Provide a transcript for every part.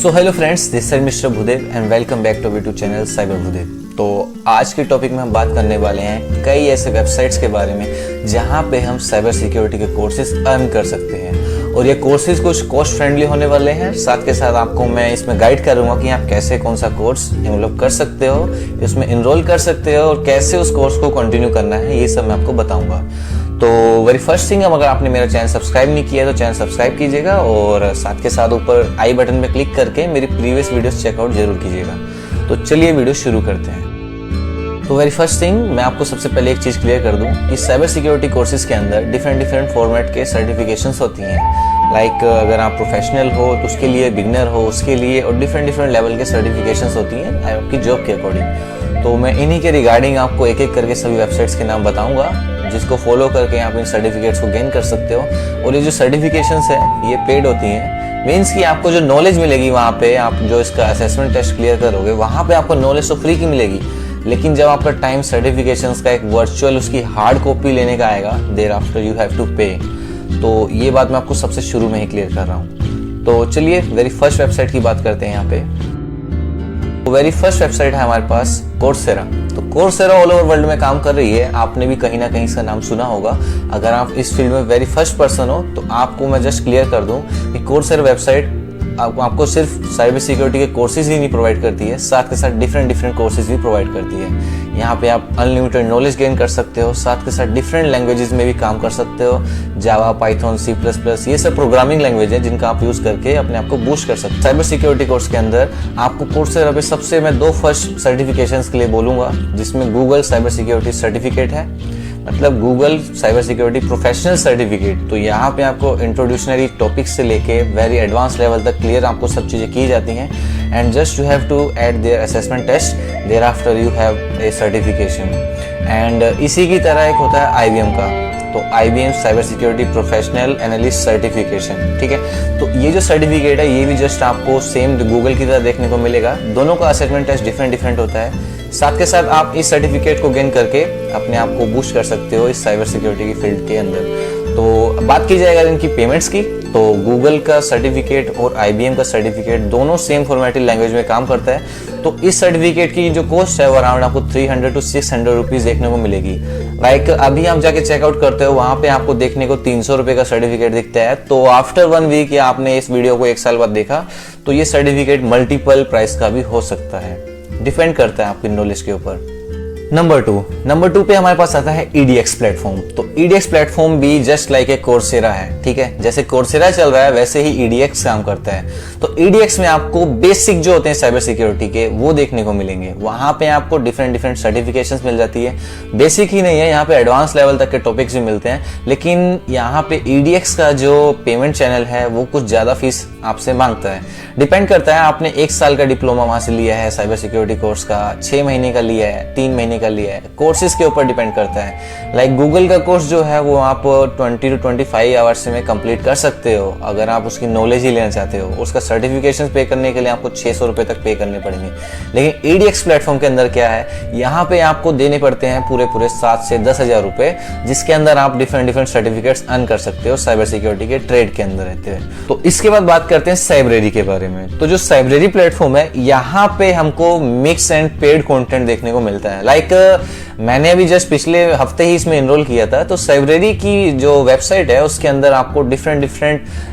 So hello friends, this is mister Bhudev and welcome back to YouTube channel cyber Bhudev. तो आज के topic में हम बात करने वाले हैं कई ऐसे वेबसाइट्स के बारे में जहां पे हम साइबर सिक्योरिटी के कोर्सेज अर्न कर सकते हैं। और ये कोर्सेज कुछ कॉस्ट फ्रेंडली होने वाले हैं। साथ के साथ आपको मैं इसमें गाइड करूंगा कि आप कैसे कौन सा कोर्स डेवलप कर सकते हो, इसमें इनरोल कर सकते हो और कैसे उस कोर्स को कंटिन्यू करना है, ये सब मैं आपको बताऊंगा। तो वेरी फर्स्ट थिंग, अगर आपने मेरा चैनल सब्सक्राइब नहीं किया तो चैनल सब्सक्राइब कीजिएगा और साथ के साथ ऊपर आई बटन पे क्लिक करके मेरी प्रीवियस वीडियोस चेकआउट जरूर कीजिएगा। तो चलिए वीडियो शुरू करते हैं। तो वेरी फर्स्ट थिंग, मैं आपको सबसे पहले एक चीज़ क्लियर कर दूं कि साइबर सिक्योरिटी कोर्सेज के अंदर डिफरेंट फॉर्मेट के सर्टिफिकेशंस होती हैं। लाइक अगर आप प्रोफेशनल हो तो उसके लिए, बिगनर हो उसके लिए, और डिफरेंट लेवल के सर्टिफिकेशंस होती हैं आपकी जॉब के अकॉर्डिंग। तो मैं इन्हीं के रिगार्डिंग आपको एक एक करके सभी वेबसाइट्स के नाम बताऊंगा, जिसको फॉलो करके आप इन सर्टिफिकेट्स को गेन कर सकते हो। और ये जो सर्टिफिकेशंस है ये पेड होती हैं। मीन्स कि आपको जो नॉलेज मिलेगी वहाँ पे, आप जो इसका असेसमेंट टेस्ट क्लियर करोगे वहाँ पे आपको नॉलेज तो फ्री की मिलेगी, लेकिन जब आपका टाइम सर्टिफिकेशंस का एक वर्चुअल उसकी हार्ड कॉपी लेने का आएगा, thereafter you have to pay. तो ये बात मैं आपको सबसे शुरू में ही क्लियर कर रहा हूँ। तो चलिए वेरी फर्स्ट वेबसाइट की बात करते हैं यहाँ पे। तो वेरी फर्स्ट वेबसाइट है हमारे पास कोर्सेरा। तो कोर्सेरा ऑल ओवर वर्ल्ड में काम कर रही है। आपने भी कहीं ना कहीं इसका नाम सुना होगा। अगर आप इस फील्ड में वेरी फर्स्ट पर्सन हो तो आपको मैं जस्ट क्लियर कर दूं कि कोर्सेरा वेबसाइट आपको सिर्फ साइबर सिक्योरिटी के कोर्सेज ही नहीं प्रोवाइड करती है, साथ के साथ डिफरेंट कोर्सेज भी प्रोवाइड करती है। यहाँ पे आप अनलिमिटेड नॉलेज गेन कर सकते हो, साथ के साथ डिफरेंट लैंग्वेजेस में भी काम कर सकते हो। जावा, पाइथन, C++, ये सब प्रोग्रामिंग लैंग्वेज है जिनका आप यूज करके अपने आप को बूस्ट कर सकते हो। साइबर सिक्योरिटी कोर्स के अंदर आपको कोर्सेरा पे सबसे मैं 2 फर्स्ट सर्टिफिकेशंस के लिए बोलूंगा, जिसमें गूगल साइबर सिक्योरिटी सर्टिफिकेट है, मतलब Google cyber security professional certificate. तो यहाँ पे आपको इंट्रोड्यूशनरी टॉपिक्स से लेके वेरी एडवांस लेवल तक क्लियर आपको सब चीज़ें की जाती हैं। And just you have to add their assessment test, thereafter you have a certification. And इसी की तरह एक होता है IBM का, तो IBM cyber security professional analyst certification, ठीक है। तो ये जो सर्टिफिकेट है ये भी जस्ट आपको सेम गूगल की तरह देखने को मिलेगा। दोनों का असेसमेंट टेस्ट डिफरेंट होता है। साथ के साथ आप इस सर्टिफिकेट को गेन करके अपने आप को बूस्ट कर सकते हो इस साइबर सिक्योरिटी की फील्ड के अंदर। तो बात की जाए अगर इनकी पेमेंट्स की, तो गूगल का सर्टिफिकेट और IBM का सर्टिफिकेट दोनों सेम फॉर्मेटिव लैंग्वेज में काम करता है। तो इस सर्टिफिकेट की जो कॉस्ट है वो अराउंड आपको 300 to 600 रुपीज देखने को मिलेगी। लाइक अभी आप जाके चेकआउट करते हो वहां पे आपको देखने को 300 रुपए का सर्टिफिकेट दिखता है। तो आफ्टर 1 वीक या आपने इस वीडियो को 1 साल बाद देखा तो ये सर्टिफिकेट मल्टीपल प्राइस का भी हो सकता है, डिपेंड करता है आपकी नॉलेज के ऊपर। नंबर 2 पे हमारे पास आता है EDX प्लेटफॉर्म। तो EDX प्लेटफॉर्म भी जस्ट लाइक ए कोर्सेरा है, ठीक है। जैसे कोर्सेरा चल रहा है वैसे ही EDX काम करता है। तो EDX में आपको बेसिक जो होते हैं साइबर सिक्योरिटी के वो देखने को मिलेंगे। वहां पे आपको डिफरेंट सर्टिफिकेशंस मिल जाती है। बेसिक ही नहीं है, यहाँ पे एडवांस लेवल तक के टॉपिक्स भी मिलते हैं। लेकिन यहाँ पे EDX का जो पेमेंट चैनल है वो कुछ ज्यादा फीस आपसे मांगता है। डिपेंड करता है आपने 1 साल का डिप्लोमा वहां से लिया है साइबर सिक्योरिटी कोर्स का, 6 महीने का लिया है, 3 महीने का लिया है, कोर्सेज के ऊपर डिपेंड करता है। लाइक गूगल का कोर्स जो है वो आप 20 to 25 आवर्स में कंप्लीट कर सकते हो अगर आप उसकी नॉलेज ही लेना चाहते हो। उसका सर्टिफिकेशन पे करने के लिए आपको 600 रुपए तक पे करने पड़ेंगे। लेकिन EDX प्लेटफॉर्म के अंदर क्या है, यहाँ पे आपको देने पड़ते हैं पूरे 7 से 10 हजार रुपए, जिसके अंदर आप डिफरेंट सर्टिफिकेट्स अर्न कर सकते हो साइबर सिक्योरिटी के ट्रेड के अंदर रहते हैं। तो इसके बाद बात करते हैं साइब्रेरी के बारे में। तो जो साइब्रेरी प्लेटफॉर्म है यहाँ पे हमको मिक्स एंड पेड कंटेंट देखने को मिलता है। लाइक मैंने अभी जस्ट पिछले हफ्ते ही इसमें इनरोल किया था। तो साइब्रेरी की जो वेबसाइट है उसके अंदर आपको डिफरेंट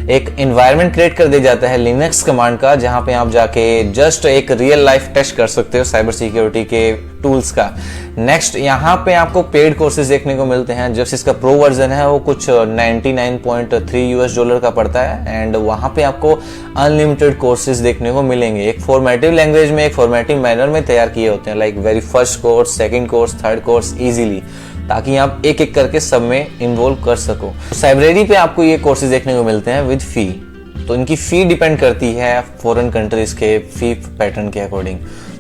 एक एनवायरनमेंट क्रिएट कर दिया जाता है लिनक्स कमांड का, जहां पे आप जाके जस्ट एक रियल लाइफ टेस्ट कर सकते हो साइबर सिक्योरिटी के टूल्स का। नेक्स्ट यहाँ पे आपको पेड कोर्सेज देखने को मिलते हैं। जस्ट इसका प्रो वर्जन है वो कुछ $99.3 का पड़ता है। एंड वहां पे आपको अनलिमिटेड कोर्सेज देखने को मिलेंगे, एक फॉर्मेटिव लैंग्वेज में, एक फॉर्मेटिव मैनर में तैयार किए होते हैं। Like very first course, second course, third course easily, ताकि आप एक एक करके सब में इन्वॉल्व कर सको। साइब्रेरी पे आपको ये कोर्सेज देखने को मिलते हैं विद फी। तो इनकी फी डिपेंड करती है फॉरेन कंट्रीज के फी पैटर्न के अकॉर्डिंग।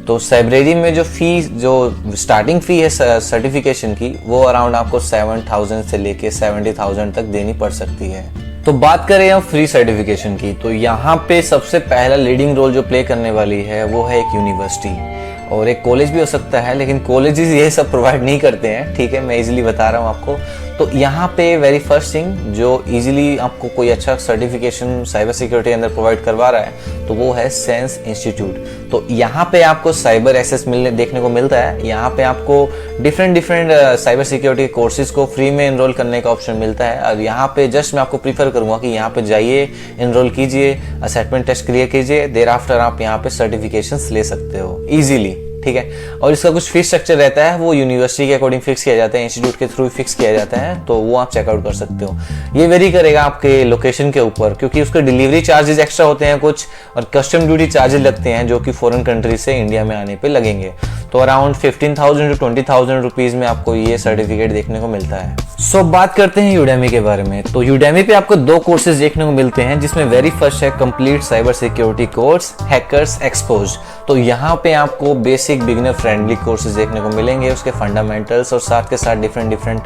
तो साइब्रेरी में जो फी, जो स्टार्टिंग फी है सर्टिफिकेशन की, वो अराउंड आपको 7,000 से लेके 70,000 तक देनी पड़ सकती है। तो बात करें हम फ्री सर्टिफिकेशन की, तो यहाँ पे सबसे पहला लीडिंग रोल जो प्ले करने वाली है वो है एक यूनिवर्सिटी और एक कॉलेज भी हो सकता है, लेकिन कॉलेजेस ये सब प्रोवाइड नहीं करते हैं, ठीक है, मैं इजीली बता रहा हूँ आपको। तो यहाँ पे वेरी फर्स्ट थिंग जो इजीली आपको कोई अच्छा सर्टिफिकेशन साइबर सिक्योरिटी अंदर प्रोवाइड करवा रहा है तो वो है सेंस इंस्टीट्यूट। तो यहाँ पे आपको साइबर एक्सेस देखने को मिलता है। यहाँ पे आपको डिफरेंट साइबर सिक्योरिटी कोर्सेज को फ्री में एनरोल करने का ऑप्शन मिलता है। और यहाँ पे जस्ट मैं आपको प्रीफर करूँगा कि यहाँ पे जाइए, एनरोल कीजिए, असेसमेंट टेस्ट क्लियर कीजिए, देर आफ्टर आप यहाँ पे सर्टिफिकेशंस ले सकते हो इजीली, ठीक है। और इसका कुछ फीस स्ट्रक्चर रहता है, वो यूनिवर्सिटी के अकॉर्डिंग फिक्स किया जाता है, इंस्टीट्यूट के थ्रू फिक्स किया जाता है, तो वो आप चेकआउट कर सकते हो। ये वेरी करेगा आपके लोकेशन के ऊपर, क्योंकि उसके डिलीवरी चार्जेस एक्स्ट्रा होते हैं कुछ, और कस्टम ड्यूटी चार्जेस लगते हैं जो कि फॉरेन कंट्री से इंडिया में आने पे लगेंगे। तो अराउंड 15,000 to 20,000 रुपीज में आपको ये सर्टिफिकेट देखने को मिलता है। सो बात करते हैं यूडेमी के बारे में। तो यूडेमी पे आपको 2 कोर्सेज देखने को मिलते हैं, जिसमें वेरी फर्स्ट है complete cyber security course hackers exposed. तो यहाँ पे आपको बेसिक बिगिनर फ्रेंडली कोर्सेज देखने को मिलेंगे, उसके फंडामेंटल्स और साथ के साथ डिफरेंट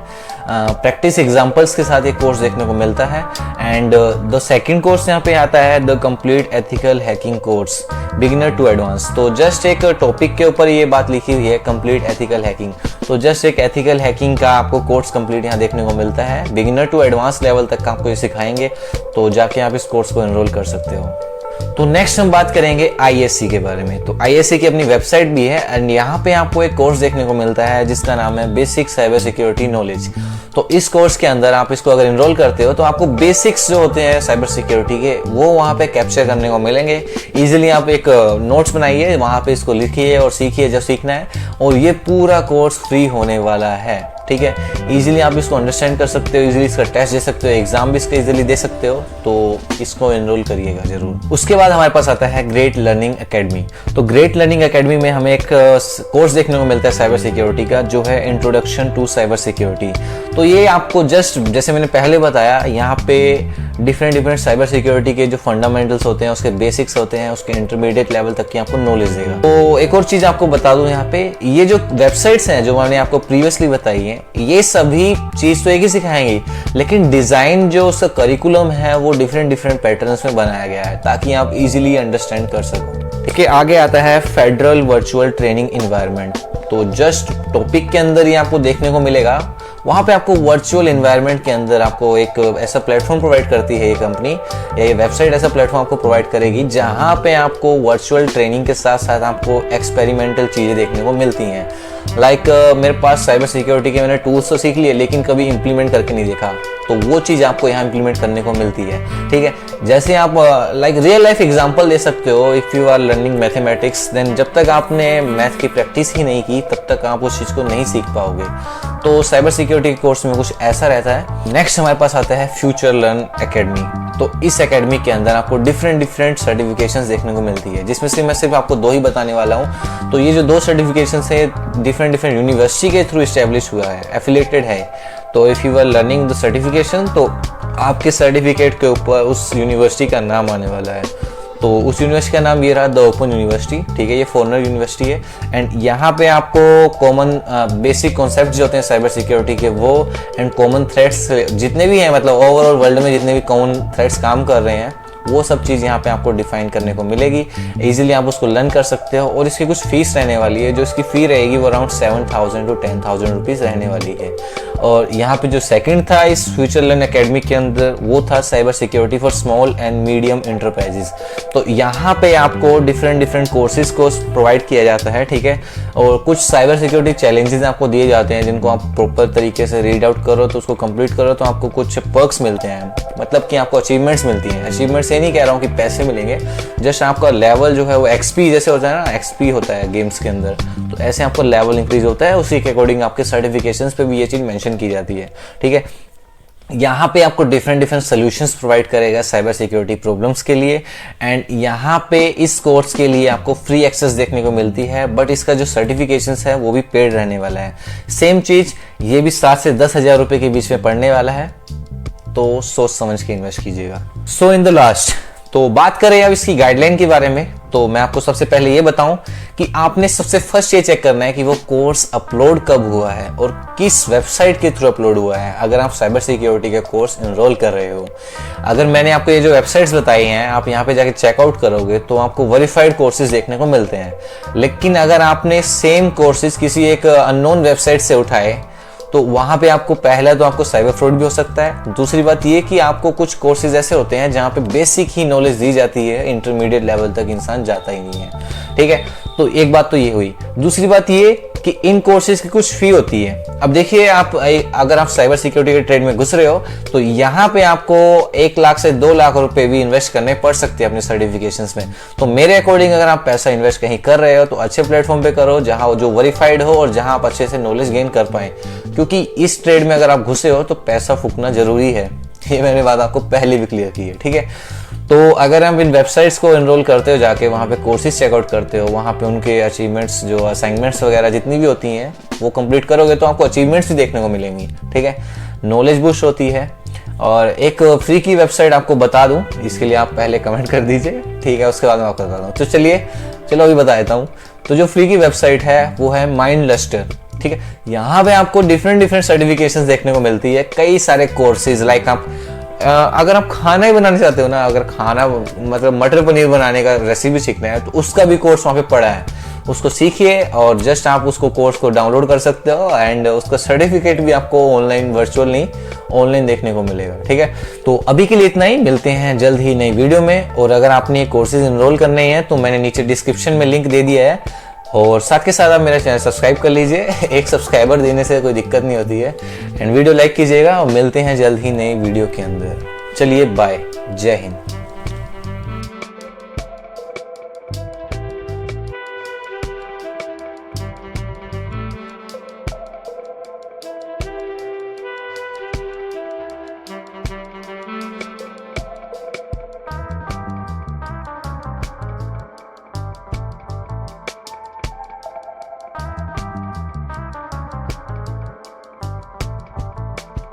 प्रैक्टिस एग्जांपल्स के साथ एक कोर्स देखने को मिलता है। एंड द सेकंड कोर्स यहाँ पे आता है the complete ethical hacking course beginner to advance. तो जस्ट एक टॉपिक के ऊपर ये बात लिखी हुई है कंप्लीट एथिकल हैकिंग। तो जस्ट एक एथिकल हैकिंग का आपको कोर्स कंप्लीट यहाँ देखने को मिलता है, बिगिनर टू एडवांस लेवल तक का आपको ये सिखाएंगे। तो जाके आप इस कोर्स को एनरोल कर सकते हो। तो नेक्स्ट हम बात करेंगे ISC के बारे में। तो ISC की अपनी वेबसाइट भी है एंड यहाँ पे आपको एक कोर्स देखने को मिलता है जिसका नाम है बेसिक साइबर सिक्योरिटी नॉलेज। तो इस कोर्स के अंदर आप इसको अगर एनरोल करते हो तो आपको बेसिक्स जो होते हैं साइबर सिक्योरिटी के वो वहाँ पे कैप्चर करने को मिलेंगे। इजीली आप एक नोट्स बनाइए, वहाँ पे इसको लिखिए और सीखिए जब सीखना है, और ये पूरा कोर्स फ्री होने वाला है, ठीक है। इजीली आप इसको अंडरस्टैंड कर सकते हो, इजीली इसका टेस्ट दे सकते हो, एग्जाम भी इसका इजीली दे सकते हो। तो इसको एनरोल करिएगा जरूर। उसके बाद हमारे पास आता है ग्रेट लर्निंग एकेडमी। तो ग्रेट लर्निंग एकेडमी में हमें एक कोर्स देखने को मिलता है साइबर सिक्योरिटी का, जो है इंट्रोडक्शन टू साइबर सिक्योरिटी। तो ये आपको जस्ट जैसे मैंने पहले बताया, यहाँ पे डिफरेंट साइबर सिक्योरिटी के जो फंडामेंटल्स होते हैं, उसके बेसिक्स होते हैं, उसके इंटरमीडिएट लेवल तक की आपको नॉलेज देगा। तो एक और चीज आपको बता दूं, यहाँ पे ये जो वेबसाइट्स हैं जो मैंने आपको प्रीवियसली बताई है, ये सभी चीज तो एक ही सिखाएंगी, लेकिन डिजाइन जो उसका करिकुलम है वो डिफरेंट पैटर्न्स में बनाया गया है ताकि आप इजीली अंडरस्टैंड कर सको। ठीक है, आगे आता है फेडरल वर्चुअल ट्रेनिंग एनवायरनमेंट। तो जस्ट टॉपिक के अंदर ही आपको देखने को मिलेगा, वहाँ पे आपको वर्चुअल एनवायरनमेंट के अंदर आपको एक ऐसा प्लेटफॉर्म प्रोवाइड करती है ये कंपनी, या ये वेबसाइट ऐसा प्लेटफॉर्म आपको प्रोवाइड करेगी जहाँ पे आपको वर्चुअल ट्रेनिंग के साथ साथ आपको एक्सपेरिमेंटल चीज़ें देखने को मिलती हैं। लाइक मेरे पास साइबर सिक्योरिटी के मैंने टूल्स तो सीख लिए लेकिन कभी इंप्लीमेंट करके नहीं देखा, तो वो चीज़ आपको यहाँ इंप्लीमेंट करने को मिलती है। ठीक है, जैसे आप लाइक रियल लाइफ एग्जांपल दे सकते हो। If you are learning mathematics, then जब तक आपने मैथ की प्रैक्टिस ही नहीं की तब तक आप उस चीज़ को नहीं सीख पाओगे। तो साइबर सिक्योरिटी के कोर्स में कुछ ऐसा रहता है। नेक्स्ट हमारे पास आता है फ्यूचर लर्न एकेडमी। तो इस एकेडमी के अंदर आपको डिफरेंट सर्टिफिकेशंस देखने को मिलती है, जिसमें से मैं सिर्फ आपको 2 ही बताने वाला हूँ। तो ये जो 2 सर्टिफिकेशंस है डिफरेंट यूनिवर्सिटी के थ्रू एस्टेब्लिश हुआ है, एफिलिएटेड है। तो if you are learning the certification, तो आपके सर्टिफिकेट के ऊपर उस यूनिवर्सिटी का नाम आने वाला है। तो उस यूनिवर्सिटी का नाम ये रहा, द ओपन यूनिवर्सिटी। ठीक है, ये फॉरेनर यूनिवर्सिटी है एंड यहाँ पे आपको कॉमन बेसिक कॉन्सेप्ट जो होते हैं साइबर सिक्योरिटी के वो, एंड कॉमन थ्रेट्स जितने भी हैं, मतलब ओवरऑल वर्ल्ड में जितने भी कॉमन थ्रेट्स काम कर रहे हैं, वो सब चीज़ यहाँ पे आपको डिफाइन करने को मिलेगी। इजीली आप उसको लर्न कर सकते हो। और इसकी कुछ फीस रहने वाली है, जो इसकी फ़ी रहेगी वो अराउंड 7,000 to 10,000 रुपीज़ रहने वाली है। और यहाँ पे जो सेकंड था इस फ्यूचर लर्न एकेडमी के अंदर, वो था cyber security for small and medium enterprises. तो यहाँ पे आपको डिफरेंट कोर्सेज को प्रोवाइड किया जाता है। ठीक है, और कुछ साइबर सिक्योरिटी चैलेंजेस आपको दिए जाते हैं, जिनको आप प्रॉपर तरीके से रीड आउट करो, तो उसको कंप्लीट करो तो आपको कुछ पर्क्स मिलते हैं, मतलब कि आपको अचीवमेंट्स मिलती हैं। अचीवमेंट्स ये नहीं कह रहा हूँ कि पैसे मिलेंगे, जस्ट आपका लेवल जो है वो XP जैसे होता है ना, XP होता है गेम्स के अंदर, तो ऐसे आपको लेवल इंक्रीज होता है, उसी के अकॉर्डिंग आपके सर्टिफिकेशंस पे भी ये चीज़ मेंशन की जाती है। ठीक है, यहाँ पे आपको डिफरेंट सॉल्यूशंस प्रोवाइड करेगा साइबर सिक्योरिटी प्रॉब्लम्स के लिए। एंड यहाँ पे इस कोर्स के लिए आपको फ्री एक्सेस देखने को मिलती है, बट इसका जो सर्टिफिकेशंस है वो भी पेड रहने वाला है। सेम चीज़ ये भी 7 से 10,000 रुपये के बीच में पड़ने वाला है, तो सोच समझ के इन्वेस्ट कीजिएगा। सो इन द लास्ट, तो बात करें अब इसकी गाइडलाइन के बारे में, तो मैं आपको सबसे पहले ये बताऊं कि आपने सबसे फर्स्ट ये चेक करना है कि वो कोर्स अपलोड कब हुआ है और किस वेबसाइट के थ्रू अपलोड हुआ है। अगर आप साइबर सिक्योरिटी के कोर्स एनरोल कर रहे हो, अगर मैंने आपको ये जो वेबसाइट्स बताई हैं आप यहाँ पे जाके चेकआउट करोगे तो आपको वेरीफाइड कोर्सेज देखने को मिलते हैं। लेकिन अगर आपने सेम कोर्सेज किसी एक अननोन वेबसाइट से उठाए तो वहां पे आपको पहला तो आपको साइबर फ्रॉड भी हो सकता है। दूसरी बात ये कि आपको कुछ कोर्सेज ऐसे होते हैं जहाँ पे बेसिक ही नॉलेज दी जाती है, इंटरमीडिएट लेवल तक इंसान जाता ही नहीं है, ठीक है। तो एक बात तो ये हुई। दूसरी बात ये कि इन कोर्सेज की कुछ फी होती है। अब देखिए, आप अगर आप साइबर सिक्योरिटी के ट्रेड में घुस रहे हो तो यहाँ पे आपको 1 लाख से 2 लाख रुपए भी इन्वेस्ट करने पड़ सकते हैं अपने सर्टिफिकेशंस में। तो मेरे अकॉर्डिंग अगर आप पैसा इन्वेस्ट कहीं कर रहे हो तो अच्छे प्लेटफॉर्म पे करो, जहाँ जो वेरीफाइड हो और जहाँ आप अच्छे से नॉलेज गेन कर पाए, क्योंकि इस ट्रेड में अगर आप घुसे हो तो पैसा फूकना जरूरी है। ये मैंने बात आपको पहले भी क्लियर की है, ठीक है। तो अगर आप इन वेबसाइट्स को एनरोल करते हो, जाके वहाँ पे कोर्सेज चेकआउट करते हो, वहाँ पे उनके अचीवमेंट्स, जो असाइनमेंट्स वगैरह जितनी भी होती हैं वो कंप्लीट करोगे तो आपको अचीवमेंट्स भी देखने को मिलेंगी, ठीक है। नॉलेज बूस्ट होती है। और एक फ्री की वेबसाइट आपको बता दूं, इसके लिए आप पहले कमेंट कर दीजिए, ठीक है, उसके बाद मैं आपको बताता हूँ। तो चलो अभी बता देता हूँ। तो जो फ्री की वेबसाइट है वो है माइंडलस्टर, ठीक है। यहाँ पे आपको डिफरेंट सर्टिफिकेशंस देखने को मिलती है, कई सारे कोर्सेज। लाइक आप अगर आप खाना ही बनाने चाहते हो ना, अगर खाना मतलब मटर पनीर बनाने का रेसिपी सीखना है तो उसका भी कोर्स वहाँ पे पड़ा है, उसको सीखिए और जस्ट आप उसको कोर्स को डाउनलोड कर सकते हो एंड उसका सर्टिफिकेट भी आपको ऑनलाइन, वर्चुअल नहीं ऑनलाइन देखने को मिलेगा, ठीक है। तो अभी के लिए इतना ही, मिलते हैं जल्द ही नई वीडियो में। और अगर आपने ये कोर्सेज एनरोल करने हैं तो मैंने नीचे डिस्क्रिप्शन में लिंक दे दिया है, और साथ के साथ आप मेरा चैनल सब्सक्राइब कर लीजिए। एक सब्सक्राइबर देने से कोई दिक्कत नहीं होती है। एंड वीडियो लाइक कीजिएगा और मिलते हैं जल्द ही नई वीडियो के अंदर। चलिए बाय, जय हिंद।